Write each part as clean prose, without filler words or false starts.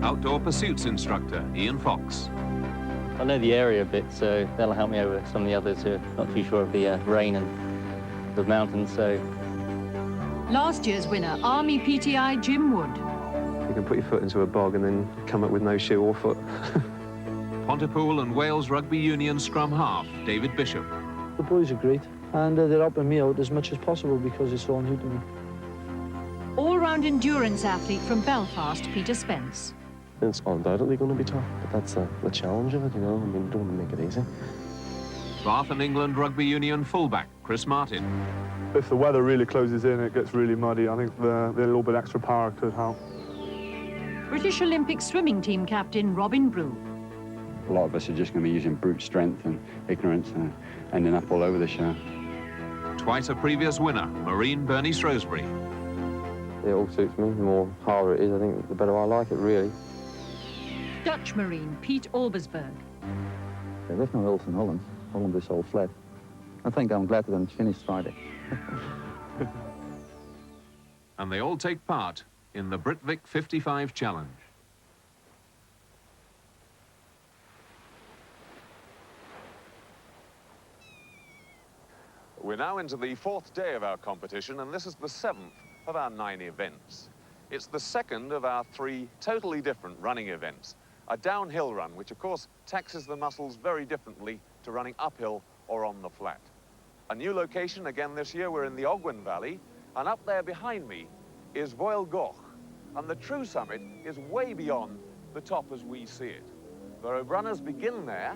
Outdoor pursuits instructor Ian Fox. I know the area a bit, so that'll help me over some of the others who are not too sure of the rain and the mountains, so... Last year's winner, Army PTI Jim Wood. You can put your foot into a bog and then come up with no shoe or foot. Pontypool and Wales Rugby Union scrum half David Bishop. The boys are great, and they're helping me out as much as possible because it's all new to me. All-round endurance athlete from Belfast, Peter Spence. It's undoubtedly going to be tough, but that's the challenge of it, you know. I mean, don't want to make it easy. Bath and England Rugby Union fullback Chris Martin. If the weather really closes in, it gets really muddy. I think the little bit extra power could help. British Olympic swimming team captain Robin Brew. A lot of us are just going to be using brute strength and ignorance and ending up all over the show. Twice a previous winner, Marine Bernie Shrewsbury. It all suits me. The more harder it is, I think the better I like it, really. Dutch Marine Pete Albersberg. There's no else in Holland. Holland is all flat. I think I'm glad that I'm finished Friday. And they all take part in the Britvic 55 Challenge. We're now into the 4th day of our competition, and this is the 7th of our 9 events. It's the 2nd of our 3 totally different running events. A downhill run, which of course taxes the muscles very differently to running uphill or on the flat. A new location again this year, we're in the Ogwen Valley, and up there behind me is Voel Goch, and the true summit is way beyond the top as we see it. The runners begin there.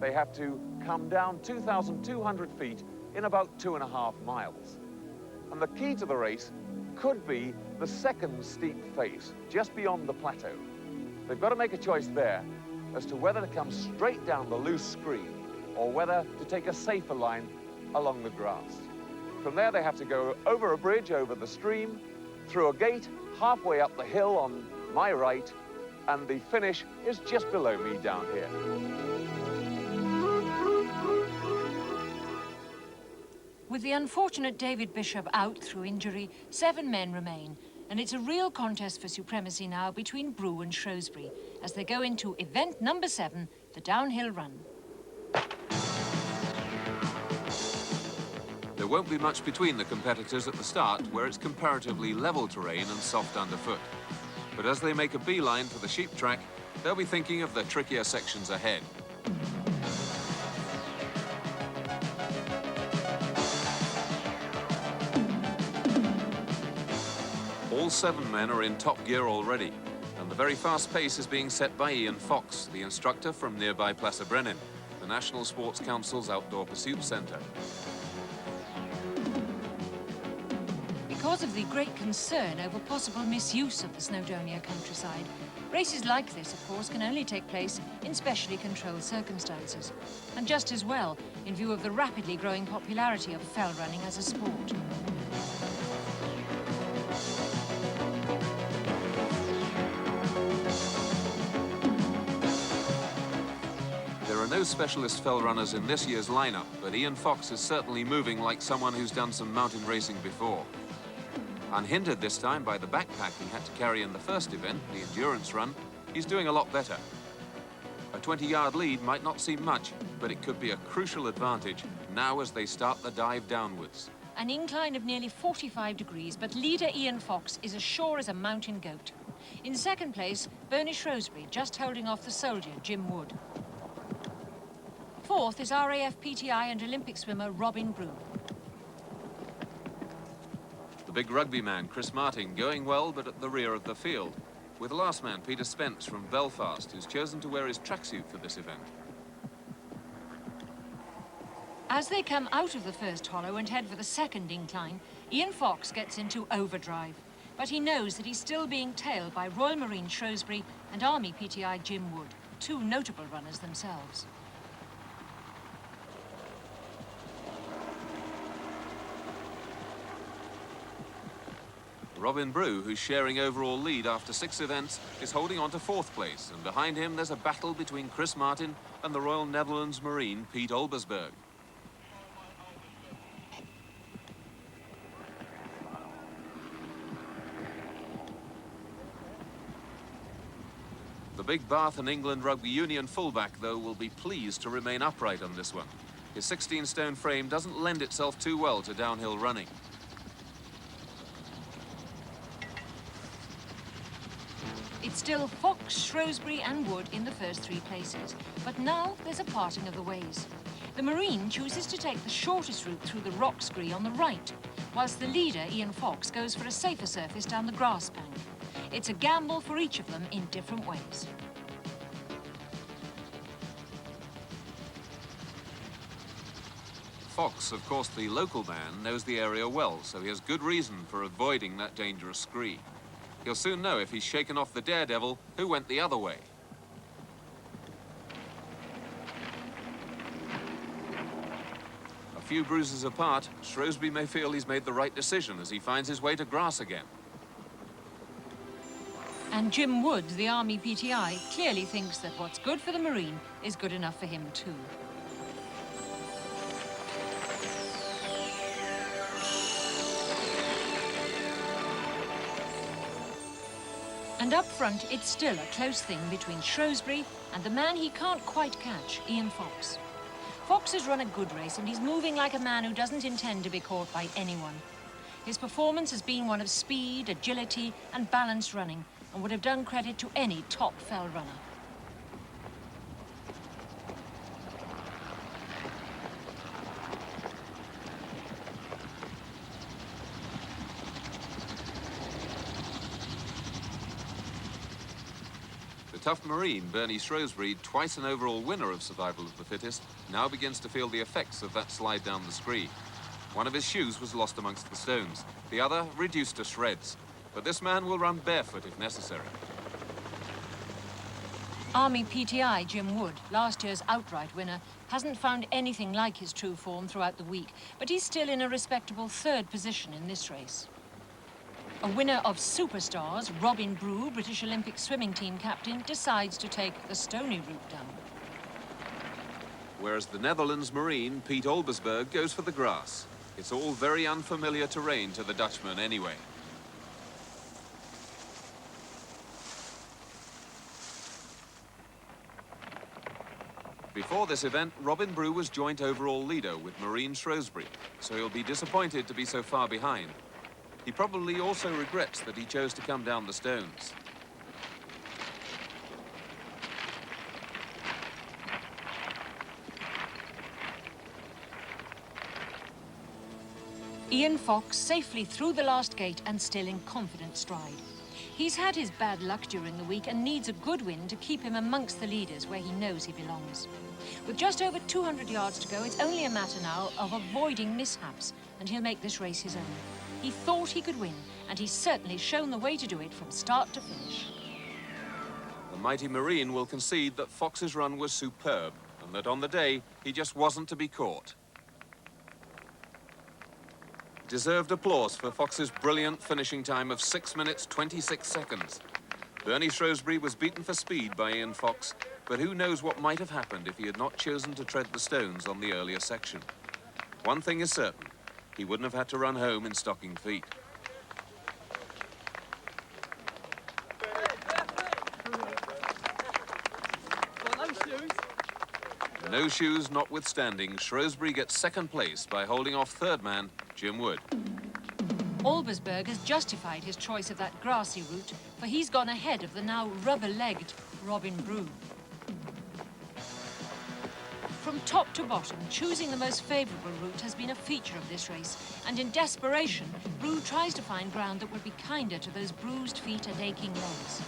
They have to come down 2,200 feet in about 2.5 miles. And the key to the race could be the second steep face, just beyond the plateau. They've got to make a choice there as to whether to come straight down the loose screen or whether to take a safer line along the grass. From there, they have to go over a bridge, over the stream, through a gate, halfway up the hill on my right, and the finish is just below me down here. With the unfortunate David Bishop out through injury, 7 men remain, and it's a real contest for supremacy now between Brew and Shrewsbury as they go into event number 7, the downhill run. There won't be much between the competitors at the start, where it's comparatively level terrain and soft underfoot. But as they make a beeline for the sheep track, they'll be thinking of the trickier sections ahead. All 7 men are in top gear already, and the very fast pace is being set by Ian Fox, the instructor from nearby Plaza Brennan, the National Sports Council's Outdoor Pursuit Centre. Because of the great concern over possible misuse of the Snowdonia countryside, races like this, of course, can only take place in specially controlled circumstances, and just as well in view of the rapidly growing popularity of fell running as a sport. There are no specialist fell runners in this year's lineup, but Ian Fox is certainly moving like someone who's done some mountain racing before. Unhindered this time by the backpack he had to carry in the first event, the endurance run, he's doing a lot better. A 20-yard lead might not seem much, but it could be a crucial advantage now as they start the dive downwards. An incline of nearly 45 degrees, but leader Ian Fox is as sure as a mountain goat. In second place, Bernie Shrewsbury, just holding off the soldier, Jim Wood. Fourth is RAF PTI and Olympic swimmer Robin Brew. The big rugby man, Chris Martin, going well, but at the rear of the field, with the last man, Peter Spence from Belfast, who's chosen to wear his tracksuit for this event. As they come out of the first hollow and head for the second incline, Ian Fox gets into overdrive. But he knows that he's still being tailed by Royal Marine Shrewsbury and Army PTI Jim Wood, 2 notable runners themselves. Robin Brew, who's sharing overall lead after 6 events, is holding on to 4th place, and behind him there's a battle between Chris Martin and the Royal Netherlands Marine Pete Albersberg. The big Bath and England Rugby Union fullback, though, will be pleased to remain upright on this one. His 16-stone frame doesn't lend itself too well to downhill running. It's still Fox, Shrewsbury and Wood in the first three places. But now there's a parting of the ways. The Marine chooses to take the shortest route through the rock scree on the right, whilst the leader, Ian Fox, goes for a safer surface down the grass bank. It's a gamble for each of them in different ways. Fox, of course, the local man, knows the area well, so he has good reason for avoiding that dangerous scree. He'll soon know if he's shaken off the daredevil who went the other way. A few bruises apart, Shrewsbury may feel he's made the right decision as he finds his way to grass again. And Jim Wood, the Army PTI, clearly thinks that what's good for the Marine is good enough for him too. And up front, it's still a close thing between Shrewsbury and the man he can't quite catch, Ian Fox. Fox has run a good race and he's moving like a man who doesn't intend to be caught by anyone. His performance has been one of speed, agility and balanced running and would have done credit to any top fell runner. The tough Marine, Bernie Shrewsbury, twice an overall winner of Survival of the Fittest, now begins to feel the effects of that slide down the scree. One of his shoes was lost amongst the stones, the other reduced to shreds. But this man will run barefoot if necessary. Army PTI Jim Wood, last year's outright winner, hasn't found anything like his true form throughout the week, but he's still in a respectable third position in this race. A winner of Superstars, Robin Brew, British Olympic swimming team captain, decides to take the stony route down. Whereas the Netherlands Marine, Piet Olbersberg, goes for the grass. It's all very unfamiliar terrain to the Dutchman anyway. Before this event, Robin Brew was joint overall leader with Marine Shrewsbury, so he'll be disappointed to be so far behind. He probably also regrets that he chose to come down the stones. Ian Fox safely through the last gate and still in confident stride. He's had his bad luck during the week and needs a good win to keep him amongst the leaders where he knows he belongs. With just over 200 yards to go, it's only a matter now of avoiding mishaps, and he'll make this race his own. He thought he could win, and he's certainly shown the way to do it from start to finish. The mighty Marine will concede that Fox's run was superb, and that on the day, he just wasn't to be caught. Deserved applause for Fox's brilliant finishing time of 6 minutes, 26 seconds. Bernie Shrewsbury was beaten for speed by Ian Fox, but who knows what might have happened if he had not chosen to tread the stones on the earlier section. One thing is certain, he wouldn't have had to run home in stocking feet. No shoes notwithstanding, Shrewsbury gets second place by holding off third man, Jim Wood. Olbersberg has justified his choice of that grassy route, for he's gone ahead of the now rubber-legged Robin Brew. From top to bottom, choosing the most favourable route has been a feature of this race, and in desperation, Brew tries to find ground that would be kinder to those bruised feet and aching legs.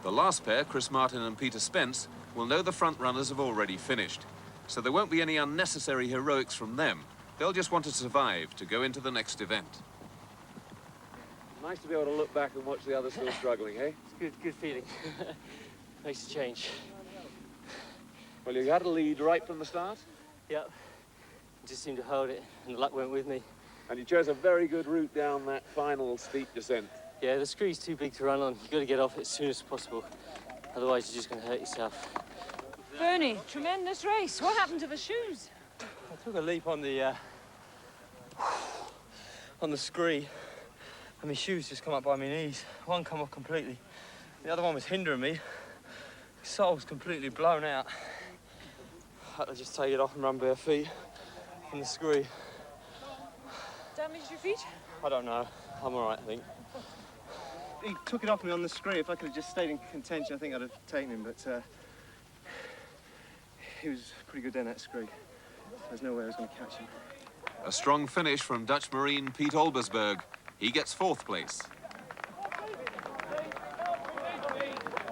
The last pair, Chris Martin and Peter Spence, will know the front runners have already finished, so there won't be any unnecessary heroics from them. They'll just want to survive to go into the next event. Nice to be able to look back and watch the others still struggling, eh? It's good feeling. Makes a change. Well, you had a lead right from the start, Yep. Just seemed to hold it, and the luck went with me. and you chose a very good route down that final steep descent. Yeah, the scree's too big to run on. You've got to get off it as soon as possible. Otherwise, you're just going to hurt yourself. Bernie, tremendous race. What happened to the shoes? I took a leap on the on the scree, and my shoes just come up by my knees. One come off completely. The other one was hindering me. The sole's completely blown out. I had to just take it off and run bare feet from the scree. Damaged your feet? I don't know. I'm all right, I think. He took it off me on the scree. If I could have just stayed in contention, I think I'd have taken him, but he was pretty good down that scree. There's no way I was going to catch him. A strong finish from Dutch Marine Piet Olbersberg. He gets 4th place.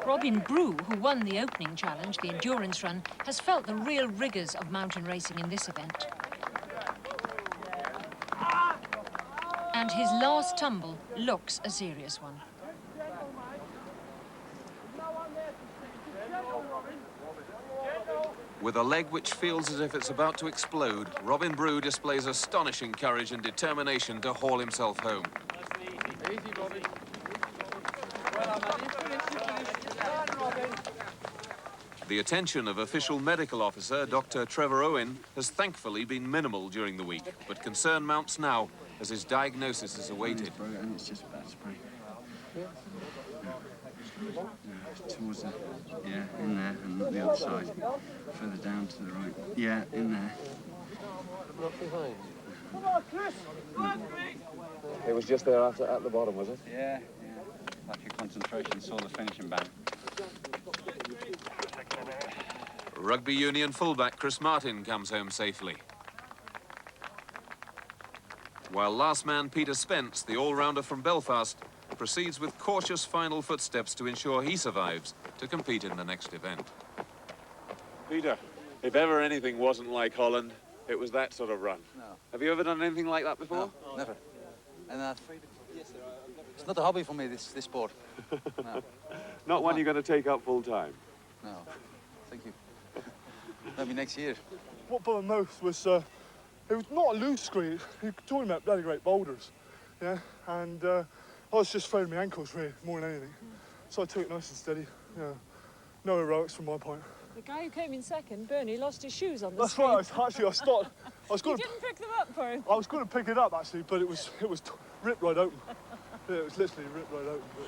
Robin Brew, who won the opening challenge, the endurance run, has felt the real rigours of mountain racing in this event. And his last tumble looks a serious one. With a leg which feels as if it's about to explode, Robin Brew displays astonishing courage and determination to haul himself home. Easy, Robin. The attention of official medical officer Dr. Trevor Owen has thankfully been minimal during the week, but concern mounts now as his diagnosis is awaited. It's just about spray. Towards the, in there, and the other side. Further down to the right. Yeah, in there. Come on, Chris! It was just there at the bottom, was it? Yeah. Like your concentration saw the finishing band. Rugby Union fullback Chris Martin comes home safely. While last man Peter Spence, the all-rounder from Belfast, proceeds with cautious final footsteps to ensure he survives to compete in the next event. Peter, if ever anything wasn't like Holland, it was that sort of run. No. Have you ever done anything like that before? No, never. And it's not a hobby for me, this sport. No. Not one you're going to take up full time? No. Thank you. Maybe next year. What bothered most was, it was not a loose screen. You're talking about bloody great boulders, yeah? And I was just afraid of my ankles, really, more than anything. So I took it nice and steady. Yeah. No heroics from my point. The guy who came in second, Bernie, lost his shoes on the That's screen. right. I was going You to. didn't pick them up for him? I was going to pick it up actually, but it was ripped right open. Yeah, it was literally ripped right open. But,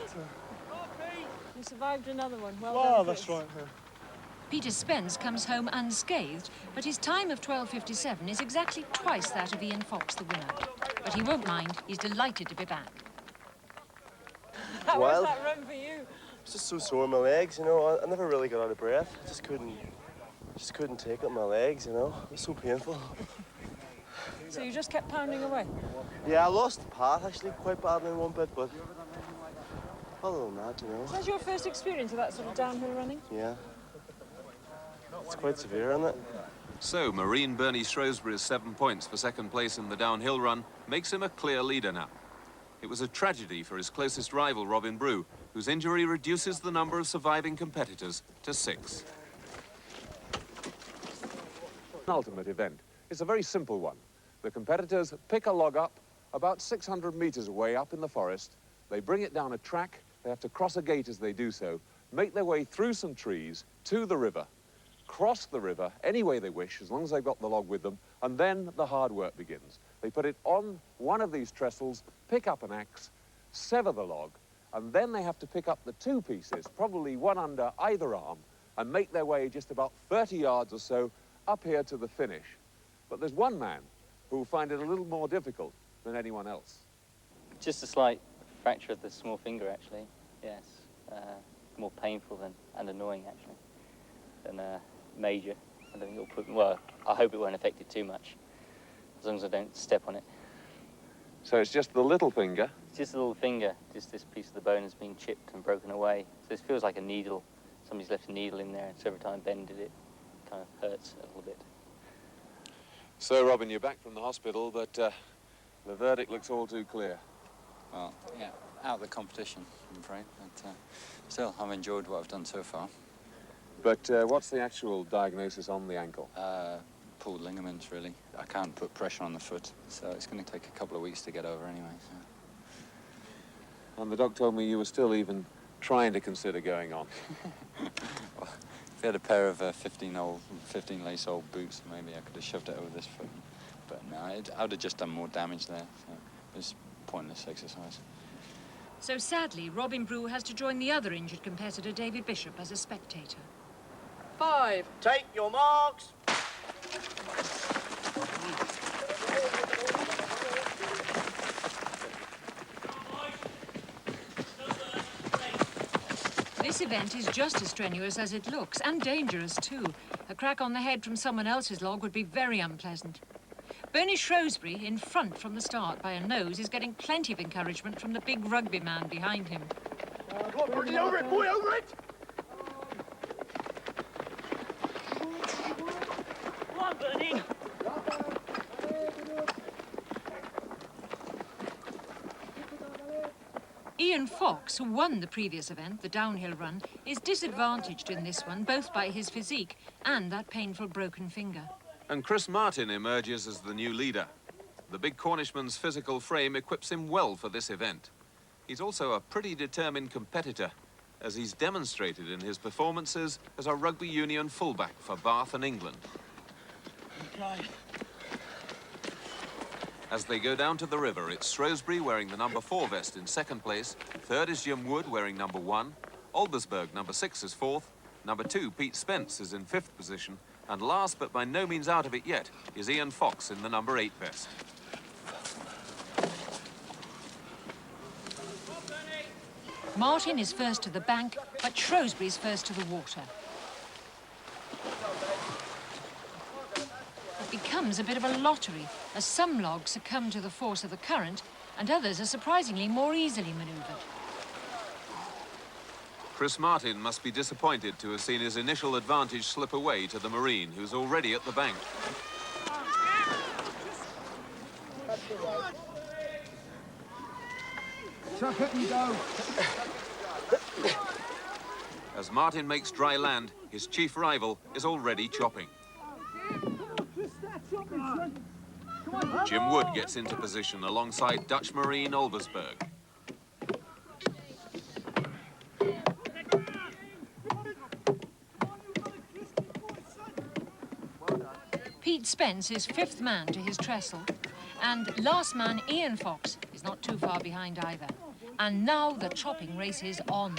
You survived another one. Well oh, done, that's Chris. right. Yeah. Peter Spence comes home unscathed, but his time of 12:57 is exactly twice that of Ian Fox, the winner. But he won't mind. He's delighted to be back. How was that run for you? I was just so sore in my legs, you know. I never really got out of breath. I just couldn't take it in my legs, you know. It was so painful. So you just kept pounding away? Yeah, I lost the path actually quite badly in one bit, but other than that, you know. So that's your first experience of that sort of downhill running? Yeah. It's quite severe, isn't it? So, Marine Bernie Shrewsbury's 7 points for second place in the downhill run makes him a clear leader now. It was a tragedy for his closest rival, Robin Brew, whose injury reduces the number of surviving competitors to 6. An ultimate event. It's a very simple one. The competitors pick a log up about 600 meters away up in the forest. They bring it down a track. They have to cross a gate as they do so, make their way through some trees to the river, cross the river any way they wish, as long as they've got the log with them, and then the hard work begins. They put it on one of these trestles, pick up an axe, sever the log, and then they have to pick up the 2 pieces, probably one under either arm, and make their way just about 30 yards or so up here to the finish. But there's one man who will find it a little more difficult than anyone else. Just a slight fracture of the small finger, actually. Yes, more painful and annoying, actually, than major. I don't think it'll put. Well, I hope it won't affect it too much, as long as I don't step on it. So it's just the little finger? It's just a little finger. Just this piece of the bone has been chipped and broken away. So this feels like a needle. Somebody's left a needle in there, and so every time I bended it, it kind of hurts a little bit. So, Robin, you're back from the hospital, but the verdict looks all too clear. Well, yeah, out of the competition, I'm afraid. But still, I've enjoyed what I've done so far. But what's the actual diagnosis on the ankle? Pulled ligaments, really. I can't put pressure on the foot, so it's going to take a couple of weeks to get over anyway. So. And the doc told me you were still even trying to consider going on. Well, if I had a pair of 15 lace-old boots, maybe I could have shoved it over this foot. But no, I would have just done more damage there. So. is pointless exercise. So sadly, Robin Brew has to join the other injured competitor, David Bishop, as a spectator. 5. Take your marks. This event is just as strenuous as it looks, and dangerous too. A crack on the head from someone else's log would be very unpleasant. Bernie Shrewsbury, in front from the start by a nose, is getting plenty of encouragement from the big rugby man behind him. Come on, Bernie, over it, boy, over it! Come on, Bernie! Ian Fox, who won the previous event, the downhill run, is disadvantaged in this one, both by his physique and that painful broken finger. And Chris Martin emerges as the new leader. The big Cornishman's physical frame equips him well for this event. He's also a pretty determined competitor, as he's demonstrated in his performances as a rugby union fullback for Bath and England. Okay. As they go down to the river, it's Shrewsbury wearing the number 4 vest in second place. Third is Jim Wood wearing number 1. Oldersberg, number 6, is fourth. Number 2, Pete Spence, is in 5th position. And last, but by no means out of it yet, is Ian Fox in the number 8 vest. Martin is first to the bank, but Shrewsbury's first to the water. It becomes a bit of a lottery, as some logs succumb to the force of the current, and others are surprisingly more easily manoeuvred. Chris Martin must be disappointed to have seen his initial advantage slip away to the Marine, who's already at the bank. Chuck it and go. As Martin makes dry land, his chief rival is already chopping. Jim Wood gets into position alongside Dutch Marine Oldersberg. Pete Spence is 5th man to his trestle, and last man Ian Fox is not too far behind either. And now the chopping race is on.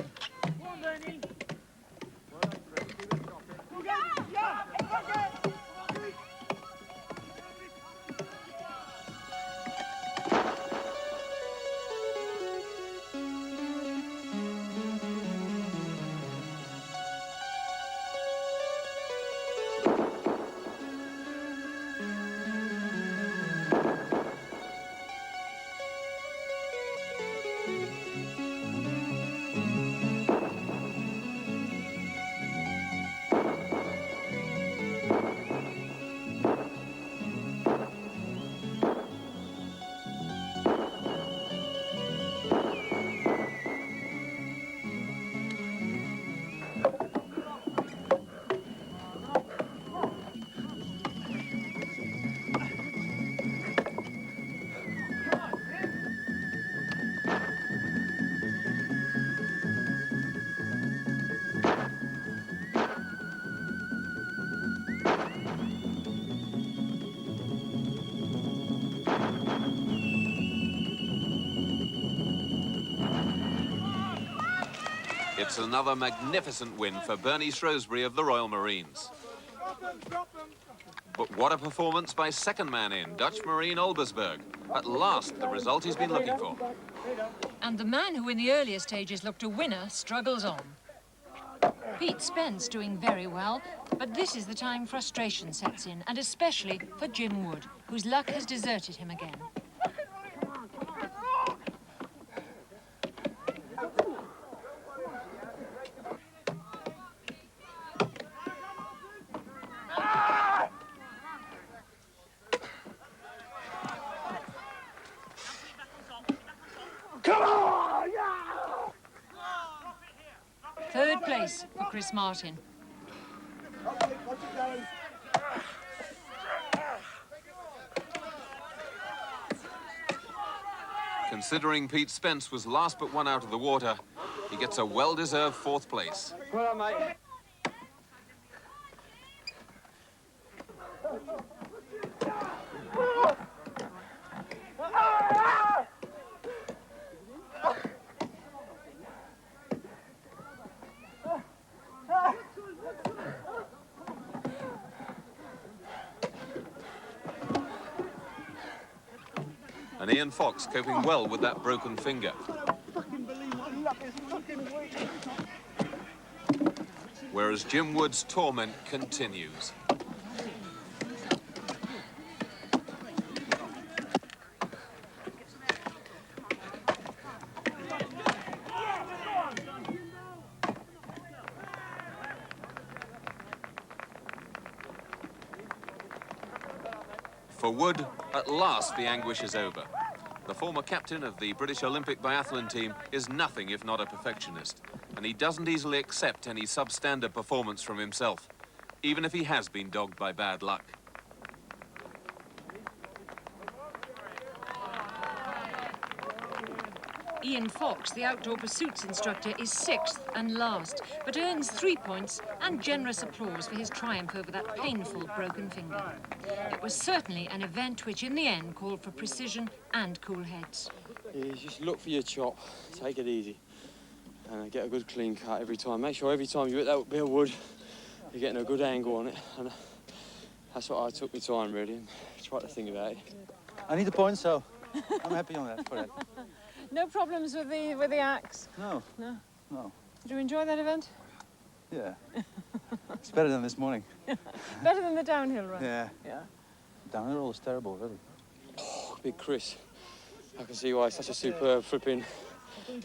It's another magnificent win for Bernie Shrewsbury of the Royal Marines. But what a performance by second man in, Dutch Marine Oldersberg. At last, the result he's been looking for. And the man who in the earlier stages looked a winner struggles on. Pete Spence doing very well, but this is the time frustration sets in, and especially for Jim Wood, whose luck has deserted him again. Come on! Third place for Chris Martin. Considering Pete Spence was last but one out of the water, he gets a well-deserved 4th place. Well done, mate. And Ian Fox coping well with that broken finger. Fucking believe my luck is fucking weak. Whereas Jim Wood's torment continues. For Wood, at last the anguish is over. The former captain of the British Olympic biathlon team is nothing if not a perfectionist, and he doesn't easily accept any substandard performance from himself, even if he has been dogged by bad luck. Ian Fox, the outdoor pursuits instructor, is 6th and last, but earns 3 points and generous applause for his triumph over that painful broken finger. It was certainly an event which in the end called for precision and cool heads. Yeah, just look for your chop, take it easy, and get a good clean cut every time. Make sure every time you hit that bit of wood, you're getting a good angle on it, and that's what I took my time really, and tried to think about it. I need a point, so I'm happy on that for that. No problems with the axe? No. No? No. Did you enjoy that event? Yeah. It's better than this morning. Better than the downhill run? Yeah. Yeah. Downhill was terrible, really. Oh, big Chris. I can see why he's such a superb flipping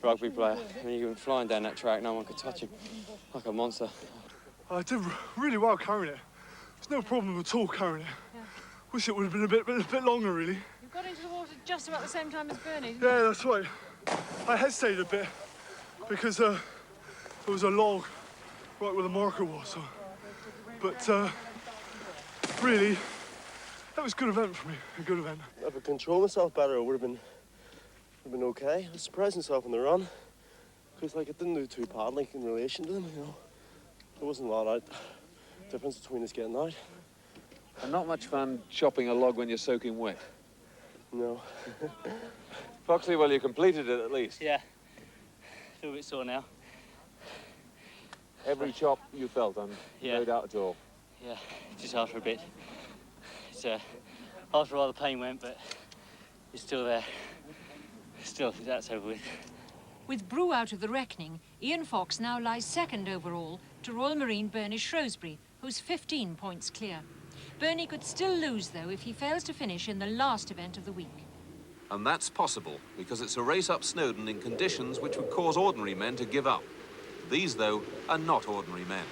rugby player. I mean, he went flying down that track, no one could touch him. Like a monster. I did really well carrying it. There's no problem at all carrying it. Yeah. Wish it would have been a bit longer, really. You got into the water just about the same time as Bernie, didn't Yeah, that's right. I hesitated a bit because there was a log right where the marker was. So. But really, that was a good event for me, a good event. If I could control myself better, it would have been okay. I was surprised myself on the run because like, I didn't do too badly in relation to them, you know. There wasn't a lot of difference between us getting out. And not much fun chopping a log when you're soaking wet. No. Foxy, well, you completed it at least. Yeah. A little bit sore now. Every chop you felt, Yeah. no doubt at all. Yeah, just after a bit. It's after a while the pain went, but it's still there. Still, that's over with. With Brew out of the reckoning, Ian Fox now lies 2nd overall to Royal Marine Bernie Shrewsbury, who's 15 points clear. Bernie could still lose, though, if he fails to finish in the last event of the week. And that's possible, because it's a race up Snowdon in conditions which would cause ordinary men to give up. These, though, are not ordinary men.